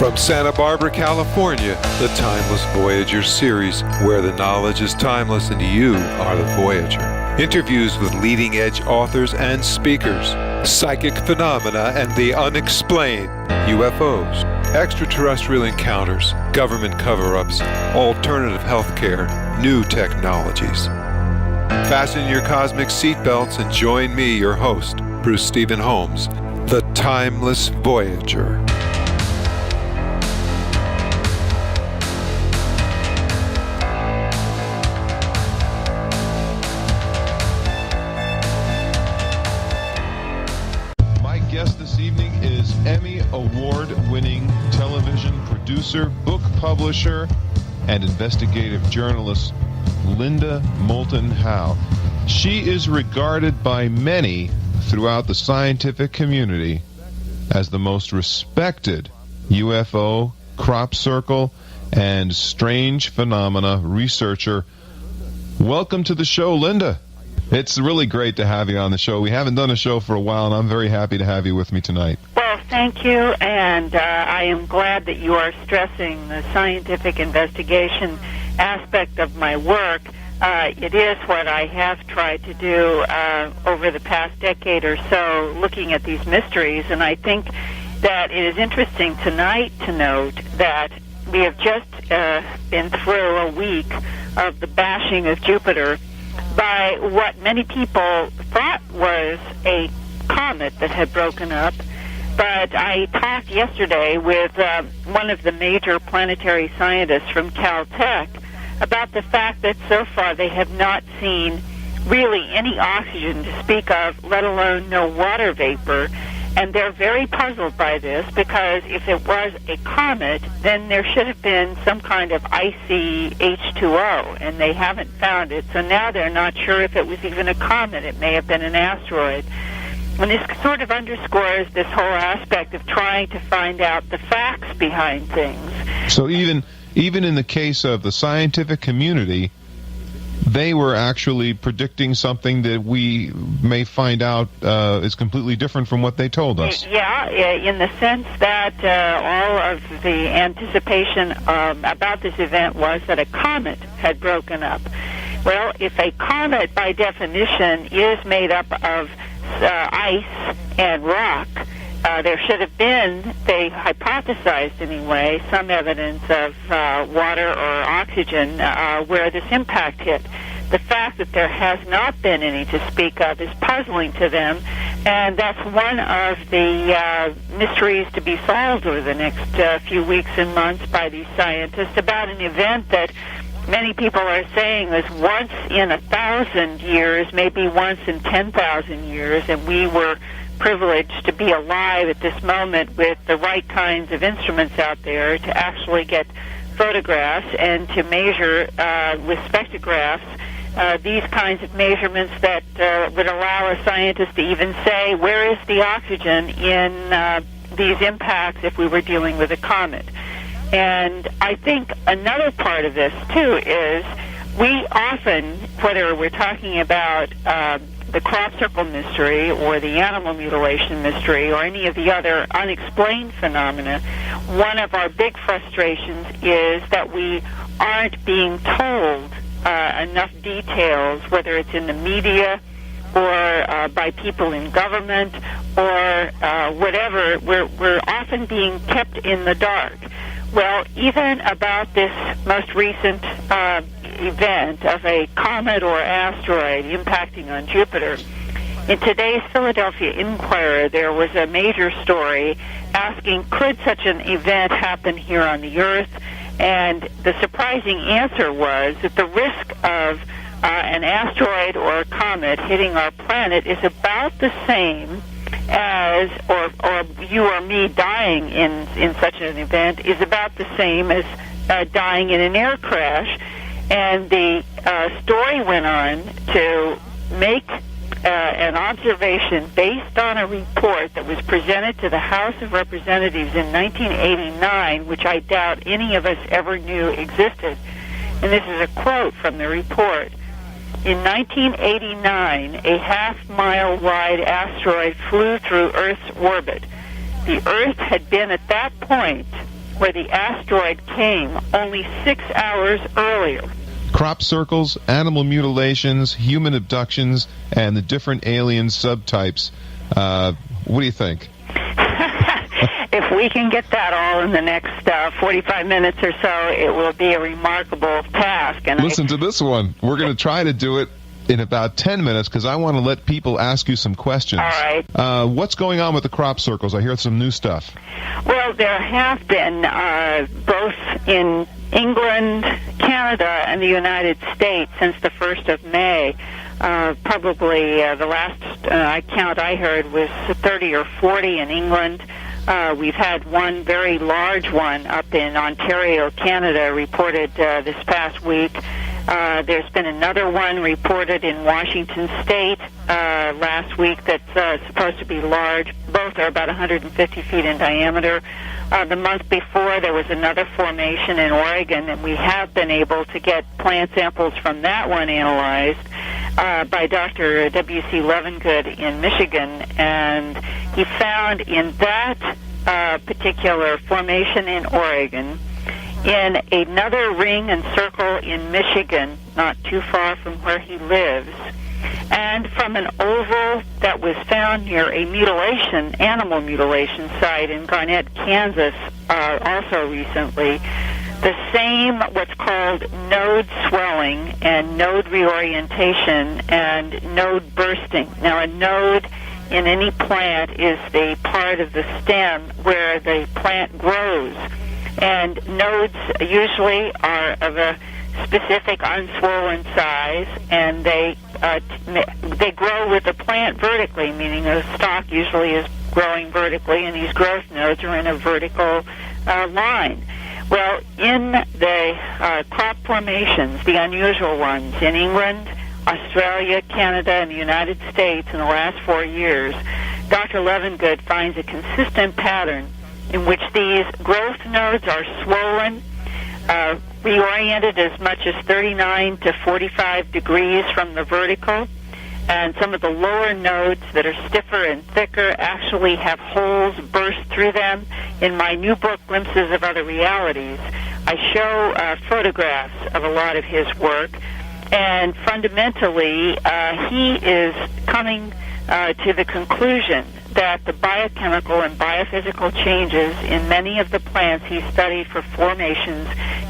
From Santa Barbara, California, the Timeless Voyager series, where the knowledge is timeless and you are the Voyager. Interviews with leading-edge authors and speakers, psychic phenomena and the unexplained, UFOs, extraterrestrial encounters, government cover-ups, alternative healthcare, new technologies. Fasten your cosmic seatbelts and join me, your host, Bruce Stephen Holmes, the Timeless Voyager. Emmy Award-winning television producer, book publisher, and investigative journalist Linda Moulton Howe. She is regarded by many throughout the scientific community as the most respected UFO, crop circle, and strange phenomena researcher. Welcome to the show, Linda. It's really great to have you on the show. We haven't done a show for a while, and I'm very happy to have you with me tonight. Well, thank you, and I am glad that you are stressing the scientific investigation aspect of my work. It is what I have tried to do over the past decade or so, looking at these mysteries, and I think that it is interesting tonight to note that we have just been through a week of the bashing of Jupiter by what many people thought was a comet that had broken up. But I talked yesterday with one of the major planetary scientists from Caltech about the fact that so far they have not seen really any oxygen to speak of, let alone no water vapor. And they're very puzzled by this because if it was a comet, then there should have been some kind of icy H2O, and they haven't found it. So now they're not sure if it was even a comet. It may have been an asteroid. And this sort of underscores this whole aspect of trying to find out the facts behind things. So even in the case of the scientific community, they were actually predicting something that we may find out is completely different from what they told us. Yeah, in the sense that all of the anticipation about this event was that a comet had broken up. Well, if a comet, by definition, is made up of ice and rock, there should have been, they hypothesized anyway, some evidence of water or oxygen where this impact hit. The fact that there has not been any to speak of is puzzling to them, and that's one of the mysteries to be solved over the next few weeks and months by these scientists about an event that many people are saying is once in 1,000 years, maybe once in 10,000 years, and we were privileged to be alive at this moment with the right kinds of instruments out there to actually get photographs and to measure with spectrographs these kinds of measurements that would allow a scientist to even say where is the oxygen in these impacts if we were dealing with a comet. And I think another part of this, too, is we often, whether we're talking about the crop circle mystery or the animal mutilation mystery or any of the other unexplained phenomena, one of our big frustrations is that we aren't being told enough details, whether it's in the media or by people in government or whatever. We're often being kept in the dark. Well, even about this most recent event of a comet or asteroid impacting on Jupiter, in today's Philadelphia Inquirer, there was a major story asking, could such an event happen here on the Earth? And the surprising answer was that the risk of an asteroid or a comet hitting our planet is about the same as, or you or me dying in such an event is about the same as dying in an air crash. And the story went on to make an observation based on a report that was presented to the House of Representatives in 1989, which I doubt any of us ever knew existed. And this is a quote from the report. In 1989, a half-mile wide asteroid flew through Earth's orbit. The Earth had been at that point where the asteroid came only 6 hours earlier. Crop circles, animal mutilations, human abductions, and the different alien subtypes. What do you think? If we can get that all in the next 45 minutes or so, it will be a remarkable task. And listen to this one. We're going to try to do it in about 10 minutes because I want to let people ask you some questions. All right. What's going on with the crop circles? I hear some new stuff. Well, there have been both in England, Canada, and the United States since the 1st of May. Probably the last count I heard was 30 or 40 in England. We've had one very large one up in Ontario, Canada, reported this past week. There's been another one reported in Washington State last week that's supposed to be large. Both are about 150 feet in diameter. The month before, there was another formation in Oregon, and we have been able to get plant samples from that one analyzed by Dr. W.C. Levengood in Michigan, and he found in that particular formation in Oregon, in another ring and circle in Michigan, not too far from where he lives, and from an oval that was found near a animal mutilation site in Garnett, Kansas, also recently, the same what's called node swelling and node reorientation and node bursting. Now, a node in any plant is the part of the stem where the plant grows. And nodes usually are of a specific unswollen size, and they grow with the plant vertically, meaning the stalk usually is growing vertically, and these growth nodes are in a vertical line. Well, in the crop formations, the unusual ones, in England, Australia, Canada, and the United States in the last 4 years, Dr. Levengood finds a consistent pattern in which these growth nodes are swollen, reoriented as much as 39 to 45 degrees from the vertical, and some of the lower nodes that are stiffer and thicker actually have holes burst through them. In my new book, Glimpses of Other Realities, I show photographs of a lot of his work, and fundamentally, he is coming to the conclusion that the biochemical and biophysical changes in many of the plants he studied for formations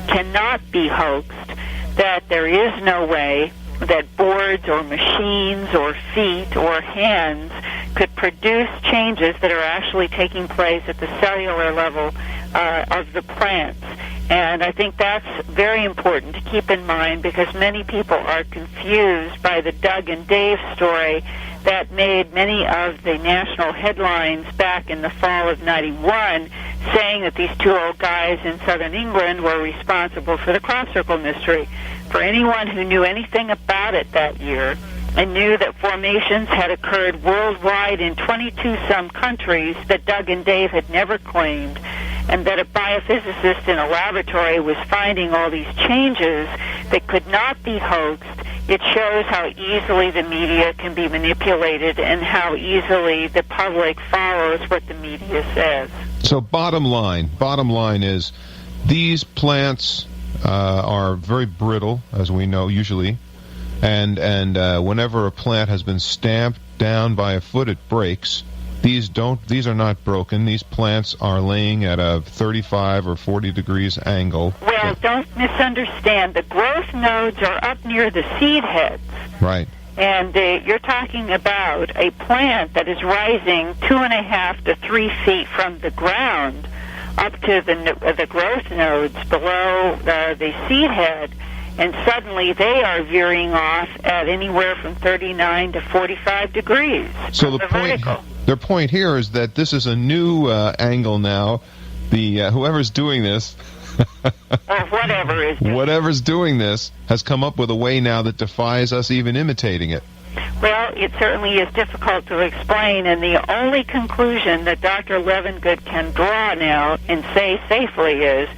cannot be hoaxed, that there is no way that boards or machines or feet or hands could produce changes that are actually taking place at the cellular level of the plants. And I think that's very important to keep in mind because many people are confused by the Doug and Dave story that made many of the national headlines back in the fall of '91, saying that these two old guys in southern England were responsible for the crop circle mystery. For anyone who knew anything about it that year and knew that formations had occurred worldwide in 22-some countries that Doug and Dave had never claimed, and that a biophysicist in a laboratory was finding all these changes that could not be hoaxed, it shows how easily the media can be manipulated and how easily the public follows what the media says. So bottom line is these plants are very brittle, as we know usually, and whenever a plant has been stamped down by a foot, it breaks. These are not broken. These plants are laying at a 35 or 40 degrees angle. Well, don't misunderstand. The growth nodes are up near the seed heads. Right. And you're talking about a plant that is rising 2.5 to 3 feet from the ground up to the growth nodes below the seed head, and suddenly they are veering off at anywhere from 39 to 45 degrees. So their point here is that this is a new angle now. The whoever's doing this, or whatever's doing this, has come up with a way now that defies us even imitating it. Well, it certainly is difficult to explain, and the only conclusion that Dr. Levengood can draw now and say safely is,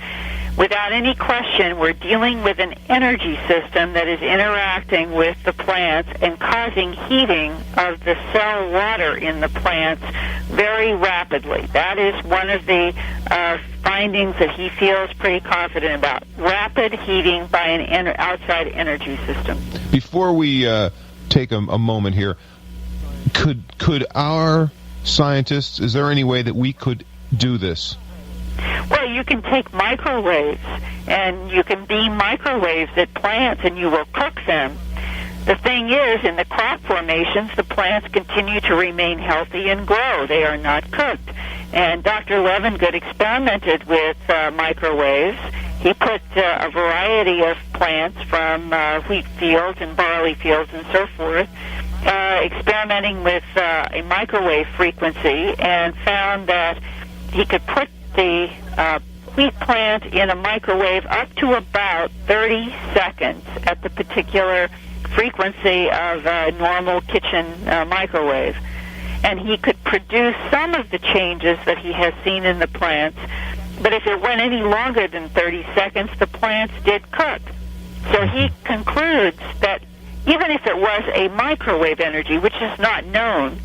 without any question, we're dealing with an energy system that is interacting with the plants and causing heating of the cell water in the plants very rapidly. That is one of the findings that he feels pretty confident about. Rapid heating by an outside energy system. Before we take a moment here, could our scientists, is there any way that we could do this? Well, you can take microwaves, and you can beam microwaves at plants, and you will cook them. The thing is, in the crop formations, the plants continue to remain healthy and grow. They are not cooked. And Dr. Levengood experimented with microwaves. He put a variety of plants from wheat fields and barley fields and so forth, experimenting with a microwave frequency, and found that he could put the wheat plant in a microwave up to about 30 seconds at the particular frequency of a normal kitchen microwave. And he could produce some of the changes that he has seen in the plants, but if it went any longer than 30 seconds, the plants did cook. So he concludes that even if it was a microwave energy, which is not known,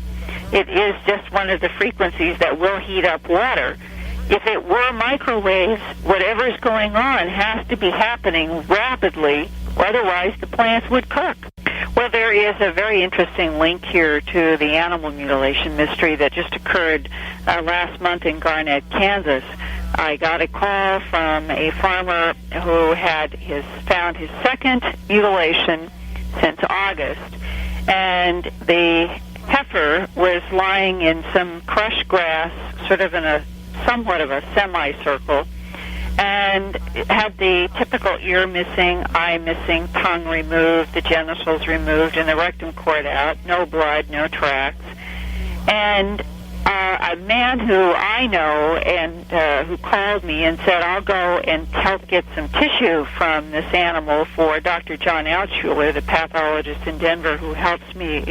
it is just one of the frequencies that will heat up water. If it were microwaves, whatever's going on has to be happening rapidly, otherwise the plants would cook. Well, there is a very interesting link here to the animal mutilation mystery that just occurred last month in Garnett, Kansas. I got a call from a farmer who had found his second mutilation since August, and the heifer was lying in some crushed grass, sort of in a somewhat of a semicircle, and had the typical ear missing, eye missing, tongue removed, the genitals removed, and the rectum cord out, no blood, no tracks. And a man who I know and who called me and said, I'll go and help get some tissue from this animal for Dr. John Altshuler, the pathologist in Denver who helps me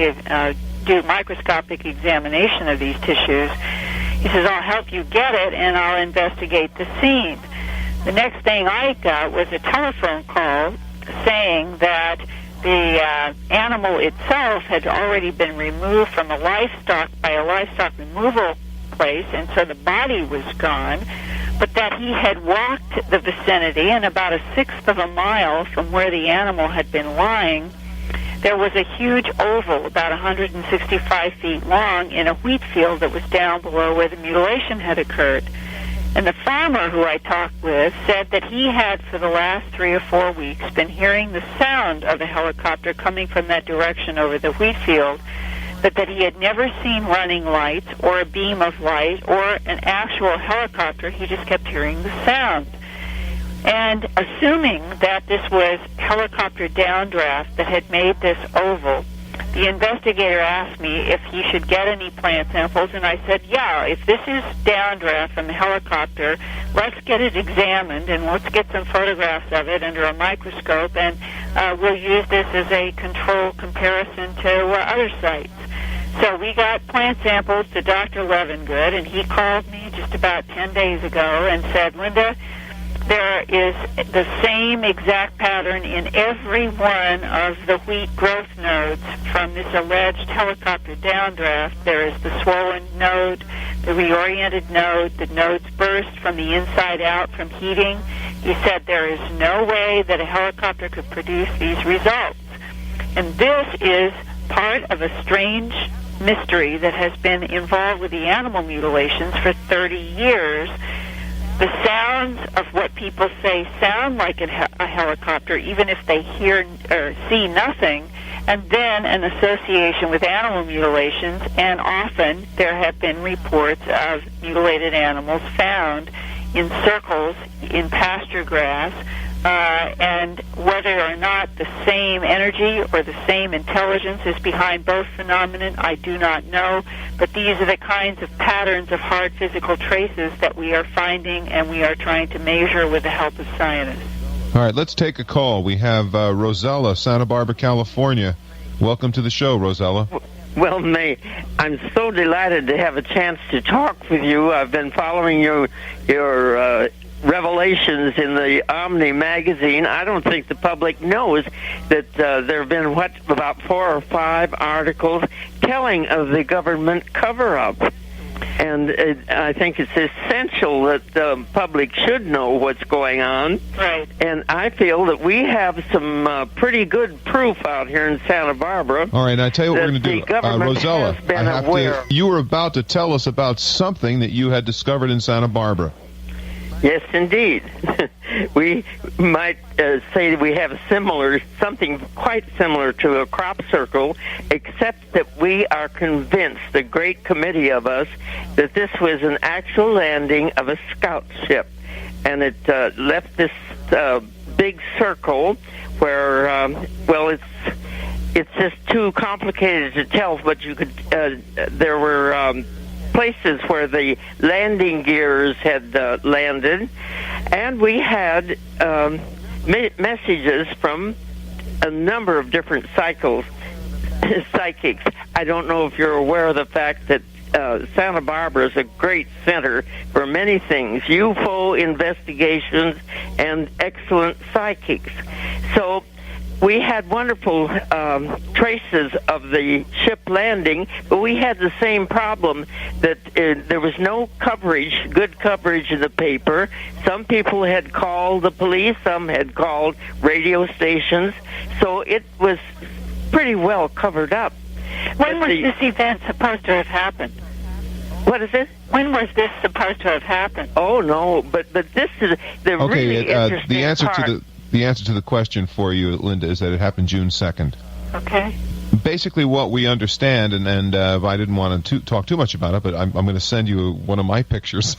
do microscopic examination of these tissues. He says, I'll help you get it, and I'll investigate the scene. The next thing I got was a telephone call saying that the animal itself had already been removed from a livestock by a livestock removal place, and so the body was gone, but that he had walked the vicinity, and about a sixth of a mile from where the animal had been lying, there was a huge oval about 165 feet long in a wheat field that was down below where the mutilation had occurred. And the farmer who I talked with said that he had, for the last 3 or 4 weeks, been hearing the sound of a helicopter coming from that direction over the wheat field, but that he had never seen running lights or a beam of light or an actual helicopter. He just kept hearing the sound. And assuming that this was helicopter downdraft that had made this oval, the investigator asked me if he should get any plant samples, and I said, yeah, if this is downdraft from the helicopter, let's get it examined, and let's get some photographs of it under a microscope, and we'll use this as a control comparison to other sites. So we got plant samples to Dr. Levengood, and he called me just about 10 days ago and said, Linda, there is the same exact pattern in every one of the wheat growth nodes from this alleged helicopter downdraft. There is the swollen node, the reoriented node, the nodes burst from the inside out from heating. He said there is no way that a helicopter could produce these results. And this is part of a strange mystery that has been involved with the animal mutilations for 30 years. The sounds of what people say sound like a helicopter, even if they hear or see nothing, and then an association with animal mutilations, and often there have been reports of mutilated animals found in circles in pasture grass, and whether or not the same energy or the same intelligence is behind both phenomenon, I do not know, but these are the kinds of patterns of hard physical traces that we are finding and we are trying to measure with the help of scientists. All right, let's take a call. We have Rosella, Santa Barbara, California. Welcome to the show, Rosella. Well, May, I'm so delighted to have a chance to talk with you. I've been following your revelations in the Omni magazine. I don't think the public knows that there have been, about 4 or 5 articles telling of the government cover-up. And I think it's essential that the public should know what's going on. Right. And I feel that we have some pretty good proof out here in Santa Barbara. All right, I tell you what we're going to do. The government Rosella, has been I have aware. to, you were about to tell us about something that you had discovered in Santa Barbara. Yes, indeed. We might say that we have something quite similar to a crop circle, except that we are convinced, a great committee of us, that this was an actual landing of a scout ship. And it left this big circle where, it's just too complicated to tell, but you could, there were places where the landing gears had landed, and we had messages from a number of different psychics. I don't know if you're aware of the fact that Santa Barbara is a great center for many things, UFO investigations and excellent psychics. So we had wonderful traces of the ship landing, but we had the same problem that there was no coverage, good coverage in the paper. Some people had called the police, some had called radio stations, so it was pretty well covered up. When was this event supposed to have happened? What is it? When was this supposed to have happened? Oh, no, but this is the really interesting part. The answer to the question for you, Linda, is that it happened June 2nd. Okay. Basically, what we understand, and I didn't want to talk too much about it, but I'm going to send you one of my pictures.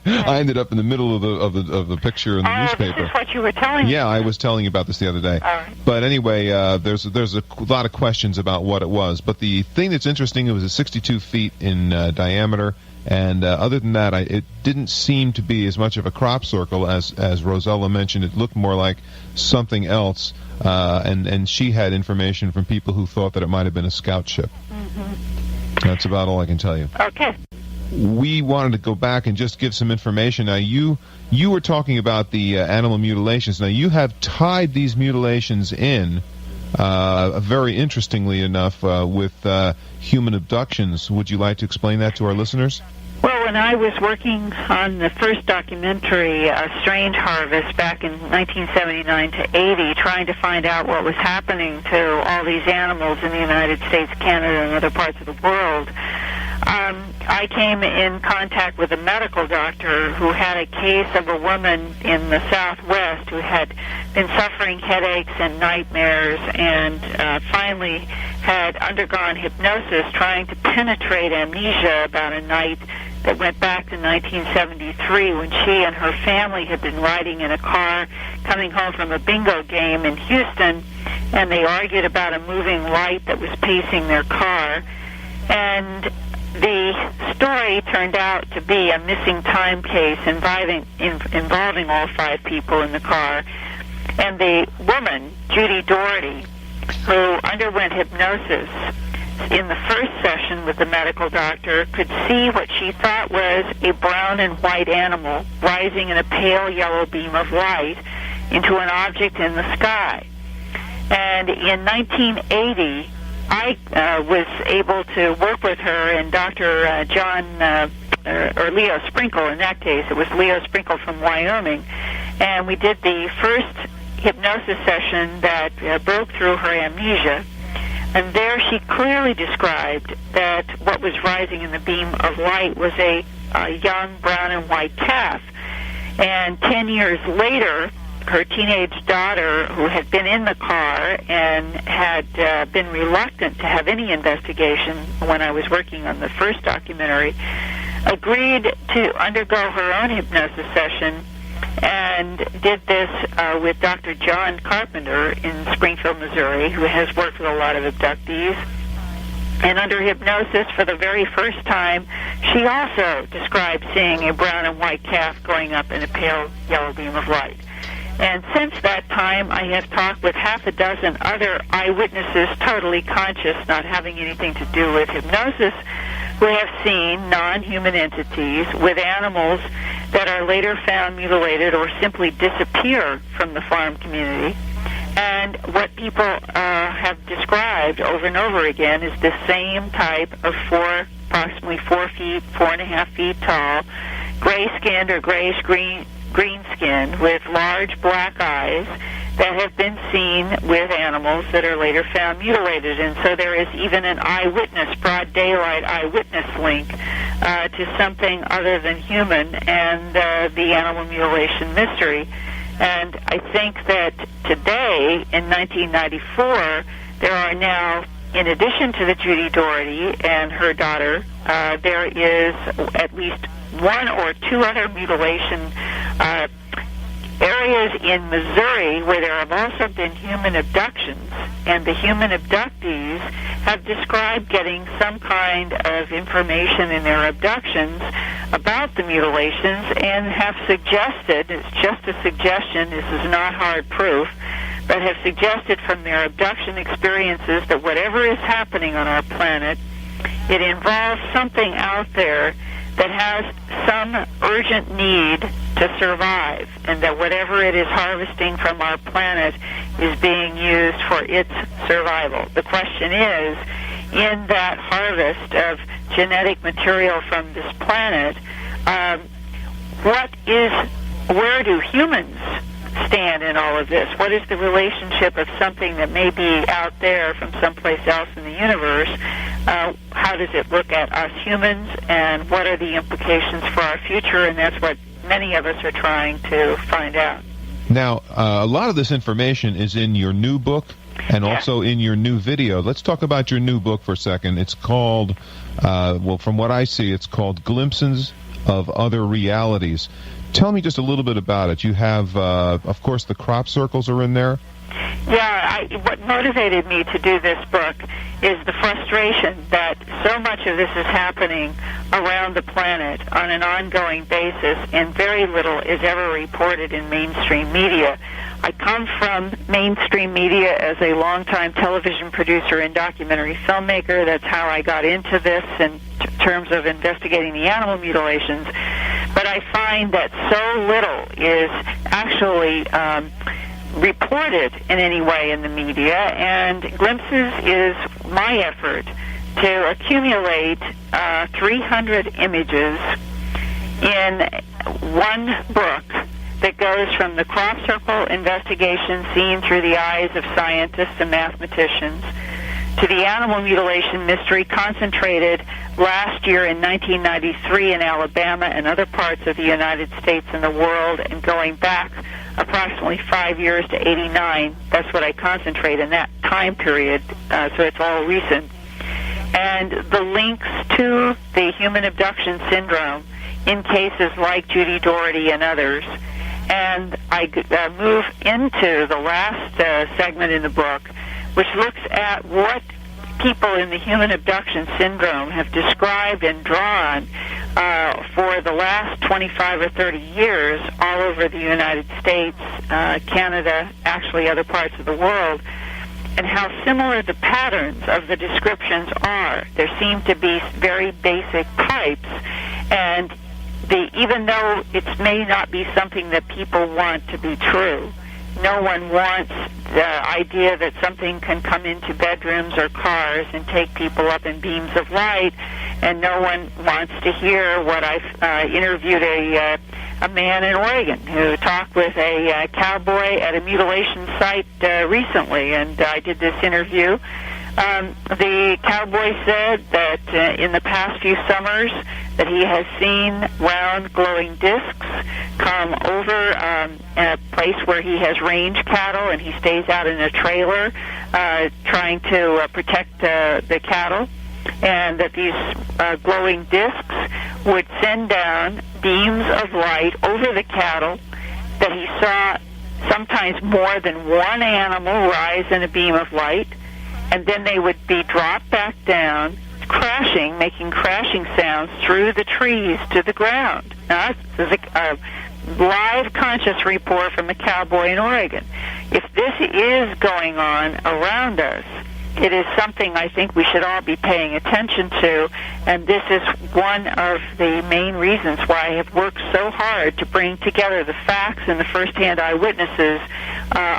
I ended up in the middle of the picture in the newspaper. This is what you were telling me. Yeah, I was telling you about this the other day. All right. But anyway, there's a lot of questions about what it was. But the thing that's interesting, it was a 62 feet in diameter. And other than that, it didn't seem to be as much of a crop circle as Rosella mentioned. It looked more like something else. And she had information from people who thought that it might have been a scout ship. Mm-hmm. That's about all I can tell you. Okay. We wanted to go back and just give some information. Now, you were talking about the animal mutilations. Now, you have tied these mutilations in, very interestingly enough, with human abductions. Would you like to explain that to our listeners? Well, when I was working on the first documentary, Strange Harvest, back in 1979 to 80, trying to find out what was happening to all these animals in the United States, Canada, and other parts of the world, I came in contact with a medical doctor who had a case of a woman in the Southwest who had been suffering headaches and nightmares and finally had undergone hypnosis trying to penetrate amnesia about a night that went back to 1973 when she and her family had been riding in a car coming home from a bingo game in Houston, and they argued about a moving light that was pacing their car. And the story turned out to be a missing time case involving all five people in the car. And the woman, Judy Doherty, who underwent hypnosis in the first session with the medical doctor, could see what she thought was a brown and white animal rising in a pale yellow beam of light into an object in the sky. And in 1980, I was able to work with her and Dr. or Leo Sprinkle. In that case, it was Leo Sprinkle from Wyoming. And we did the first hypnosis session that broke through her amnesia. And there she clearly described that what was rising in the beam of light was a young brown and white calf. And 10 years later, her teenage daughter, who had been in the car and had been reluctant to have any investigation when I was working on the first documentary, agreed to undergo her own hypnosis session and did this with Dr. John Carpenter in Springfield, Missouri, who has worked with a lot of abductees. And under hypnosis, for the very first time, she also described seeing a brown and white calf going up in a pale yellow beam of light. And since that time, I have talked with half a dozen other eyewitnesses, totally conscious, not having anything to do with hypnosis, who have seen non-human entities with animals that are later found mutilated or simply disappear from the farm community. And what people have described over and over again is the same type of four approximately 4 feet, 4.5 feet tall, gray-skinned or grayish-green skin with large black eyes that have been seen with animals that are later found mutilated. And so there is even an eyewitness, broad daylight eyewitness link to something other than human and the animal mutilation mystery. And I think that today, in 1994, there are now, in addition to the Judy Doherty and her daughter, there is at least one or two other mutilation areas in Missouri where there have also been human abductions, and the human abductees have described getting some kind of information in their abductions about the mutilations and have suggested, it's just a suggestion, this is not hard proof, but have suggested from their abduction experiences that whatever is happening on our planet, it involves something out there that has some urgent need to survive, and that whatever it is harvesting from our planet is being used for its survival. The question is, in that harvest of genetic material from this planet, where do humans stand in all of this? What is the relationship of something that may be out there from someplace else in the universe? How does it look at us humans, and what are the implications for our future? And that's what many of us are trying to find out. Now, a lot of this information is in your new book and also in your new video. Let's talk about your new book for a second. It's called, well, from what I see, it's called Glimpses of Other Realities. Tell me just a little bit about it. You have, of course, the crop circles are in there. Yeah, what motivated me to do this book is the frustration that so much of this is happening around the planet on an ongoing basis, and very little is ever reported in mainstream media. I come from mainstream media as a longtime television producer and documentary filmmaker. That's how I got into this in terms of investigating the animal mutilations. But I find that so little is actually reported in any way in the media, and Glimpses is my effort to accumulate 300 images in one book that goes from the crop circle investigation seen through the eyes of scientists and mathematicians to the animal mutilation mystery concentrated last year in 1993 in Alabama and other parts of the United States and the world, and going back approximately 5 years to 89. That's what I concentrate in that time period, so it's all recent. And the links to the human abduction syndrome in cases like Judy Doherty and others. And I move into the last segment in the book, which looks at what people in the human abduction syndrome have described and drawn for the last 25 or 30 years all over the United States, Canada, actually other parts of the world, and how similar the patterns of the descriptions are. There seem to be very basic types, and even though it may not be something that people want to be true, no one wants the idea that something can come into bedrooms or cars and take people up in beams of light, and no one wants to hear what I've interviewed a man in Oregon who talked with a cowboy at a mutilation site recently, and I did this interview. The cowboy said that in the past few summers that he has seen round glowing discs come over a place where he has range cattle, and he stays out in a trailer trying to protect the cattle, and that these glowing discs would send down beams of light over the cattle, that he saw sometimes more than one animal rise in a beam of light, and then they would be dropped back down, crashing, making crashing sounds through the trees to the ground. Now, this is a live conscious report from a cowboy in Oregon. If this is going on around us, it is something I think we should all be paying attention to, and this is one of the main reasons why I have worked so hard to bring together the facts and the first-hand eyewitnesses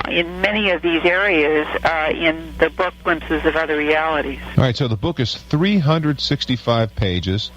in many of these areas in the book Glimpses of Other Realities. All right, so the book is 365 pages.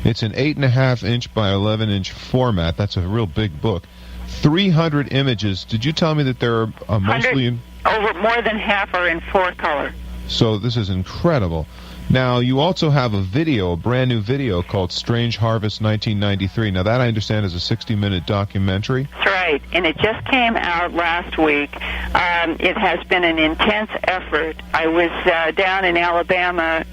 It's an 8.5 inch by 11 inch format. That's a real big book. 300 images. Did you tell me that there are mostly... Over more than half are in 4-color. So this is incredible. Now, you also have a video, a brand new video called Strange Harvest 1993. Now, that I understand is a 60-minute documentary. That's right, and it just came out last week. It has been an intense effort. I was down in Alabama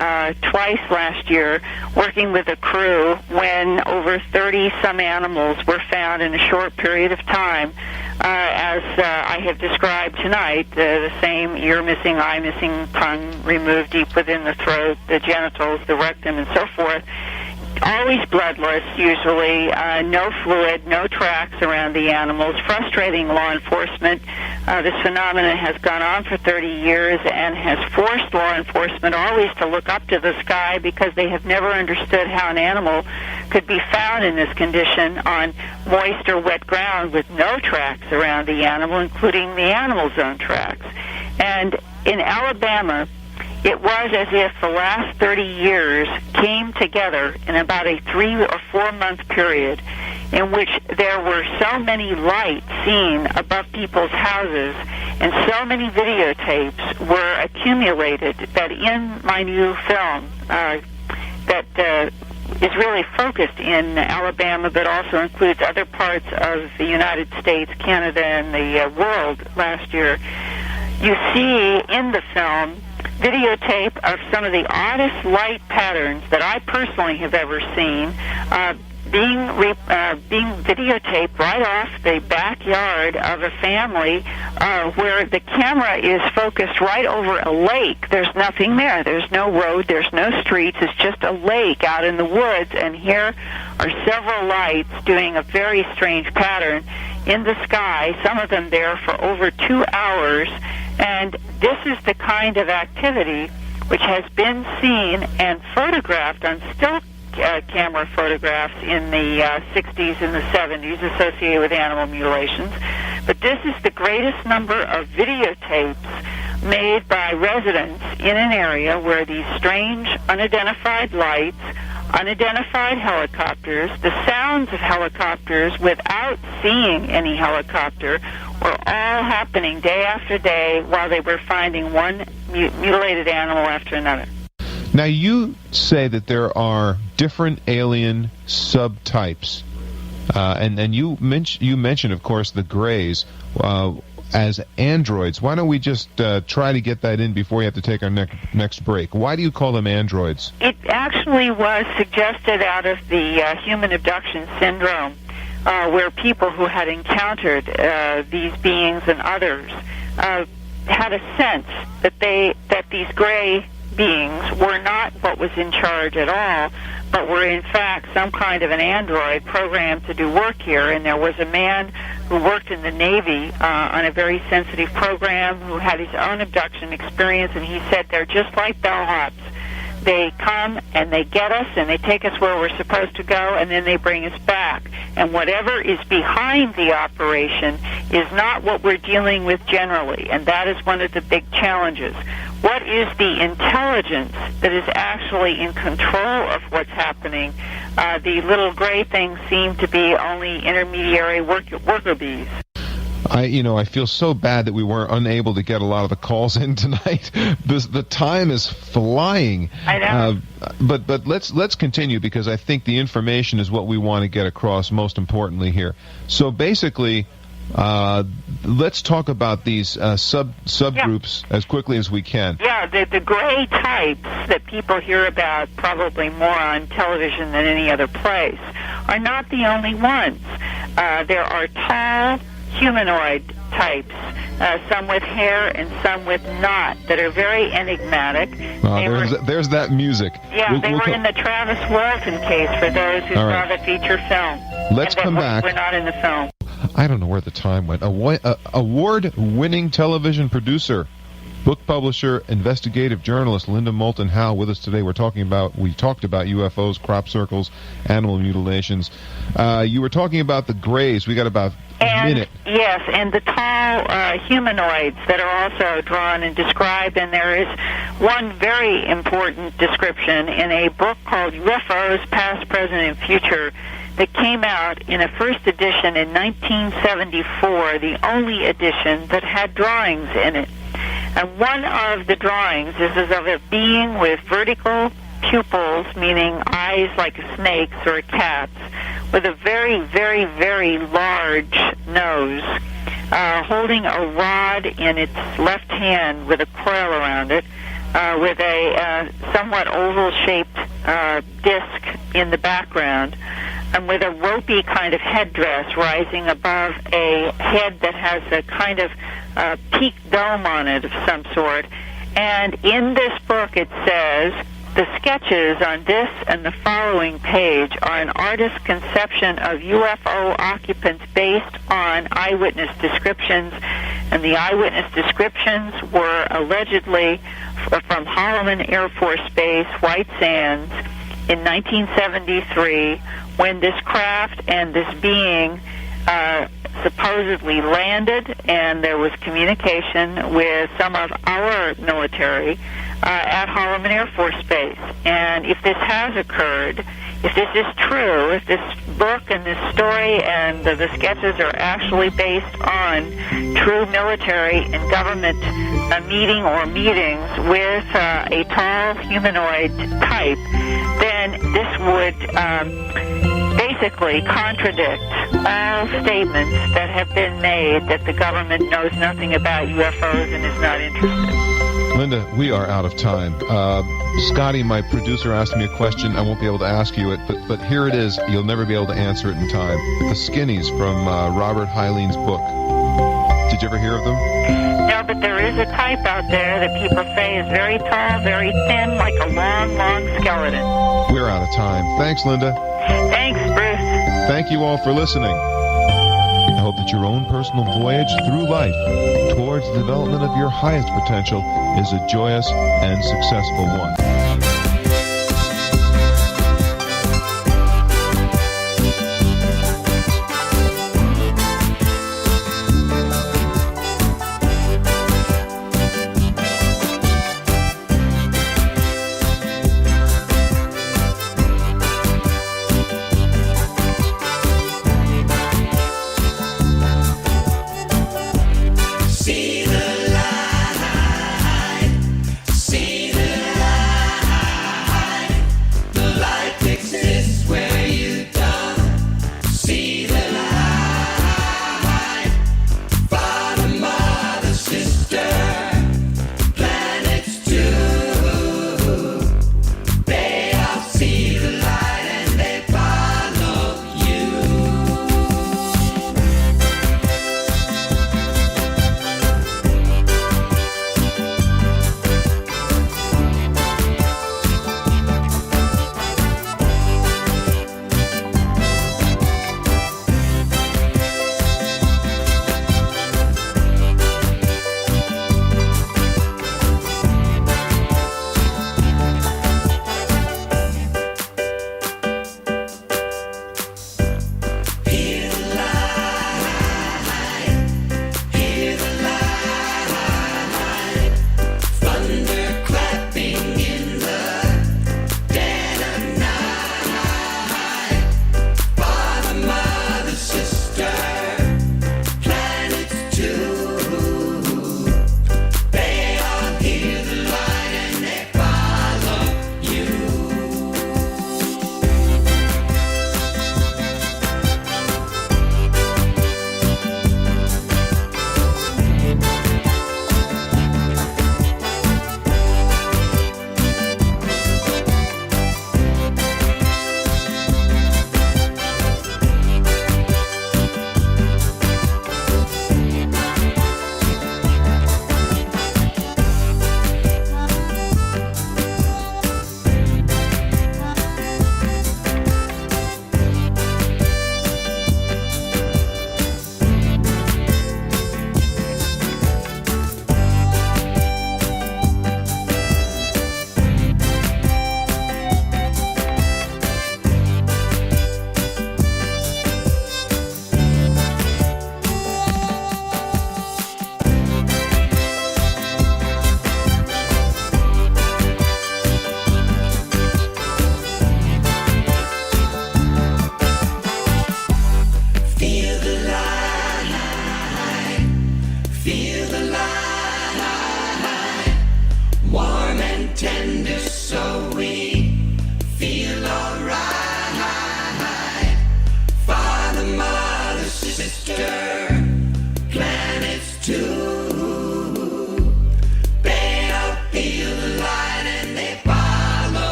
twice last year working with a crew when over 30-some animals were found in a short period of time. As I have described tonight, the same ear missing, eye missing, tongue removed deep within the throat, the genitals, the rectum, and so forth. Always bloodless, usually, no fluid, no tracks around the animals, frustrating law enforcement. This phenomenon has gone on for 30 years and has forced law enforcement always to look up to the sky because they have never understood how an animal could be found in this condition on moist or wet ground with no tracks around the animal, including the animal's own tracks. And in Alabama, it was as if the last 30 years came together in about a 3 or 4 month period in which there were so many lights seen above people's houses and so many videotapes were accumulated that in my new film that is really focused in Alabama but also includes other parts of the United States, Canada, and the world last year, you see in the film videotape of some of the oddest light patterns that I personally have ever seen being videotaped right off the backyard of a family where the camera is focused right over a lake. There's nothing there. There's no road. There's no streets. It's just a lake out in the woods, and here are several lights doing a very strange pattern in the sky, some of them there for over 2 hours. And this is the kind of activity which has been seen and photographed on still camera photographs in the 60s and the 70s associated with animal mutilations. But this is the greatest number of videotapes made by residents in an area where these strange unidentified lights, unidentified helicopters, the sounds of helicopters without seeing any helicopter were all happening day after day while they were finding one mutilated animal after another. Now, you say that there are different alien subtypes, and you mentioned, of course, the Greys as androids. Why don't we just try to get that in before we have to take our next break? Why do you call them androids? It actually was suggested out of the human abduction syndrome, where people who had encountered these beings and others had a sense that these gray beings were not what was in charge at all, but were in fact some kind of an android programmed to do work here. And there was a man who worked in the Navy on a very sensitive program who had his own abduction experience, and he said they're just like bellhops. They come and they get us and they take us where we're supposed to go, and then they bring us back. And whatever is behind the operation is not what we're dealing with generally, and that is one of the big challenges. What is the intelligence that is actually in control of what's happening? The little gray things seem to be only intermediary worker bees. I feel so bad that we were unable to get a lot of the calls in tonight. The time is flying. I know. But let's continue, because I think the information is what we want to get across most importantly here. So basically, let's talk about these subgroups as quickly as we can. Yeah, the gray types that people hear about probably more on television than any other place are not the only ones. There are tall humanoid types, some with hair and some with not, that are very enigmatic. There's that music. Yeah, they were in the Travis Walton case for those who saw the feature film. Let's come back. We're not in the film. I don't know where the time went. Award-winning television producer book publisher, investigative journalist Linda Moulton Howe with us today. We talked about UFOs, crop circles, animal mutilations. You were talking about the grays. We got about a minute. Yes, and the tall humanoids that are also drawn and described, and there is one very important description in a book called UFOs, Past, Present, and Future that came out in a first edition in 1974, the only edition that had drawings in it. And one of the drawings is of a being with vertical pupils, meaning eyes like a snake's or a cat's, with a very, very, very large nose, holding a rod in its left hand with a coil around it, with a somewhat oval-shaped disc in the background, and with a ropey kind of headdress rising above a head that has a kind of peaked dome on it of some sort. And in this book it says, the sketches on this and the following page are an artist's conception of UFO occupants based on eyewitness descriptions, and the eyewitness descriptions were allegedly from Holloman Air Force Base, White Sands, in 1973, when this craft and this being supposedly landed, and there was communication with some of our military at Holloman Air Force Base. And if this has occurred, if this is true, if this book and this story and the sketches are actually based on true military and government meeting or meetings with a tall humanoid type, then this would basically contradict all statements that have been made that the government knows nothing about UFOs and is not interested. Linda, we are out of time. Scotty, my producer, asked me a question. I won't be able to ask you it, but here it is. You'll never be able to answer it in time. The Skinnies from Robert Hylene's book. Did you ever hear of them? No, but there is a type out there that people say is very tall, very thin, like a long, long skeleton. We're out of time. Thanks, Linda. Thanks, Bruce. Thank you all for listening. I hope that your own personal voyage through life towards the development of your highest potential is a joyous and successful one. See the light, see the light.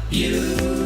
You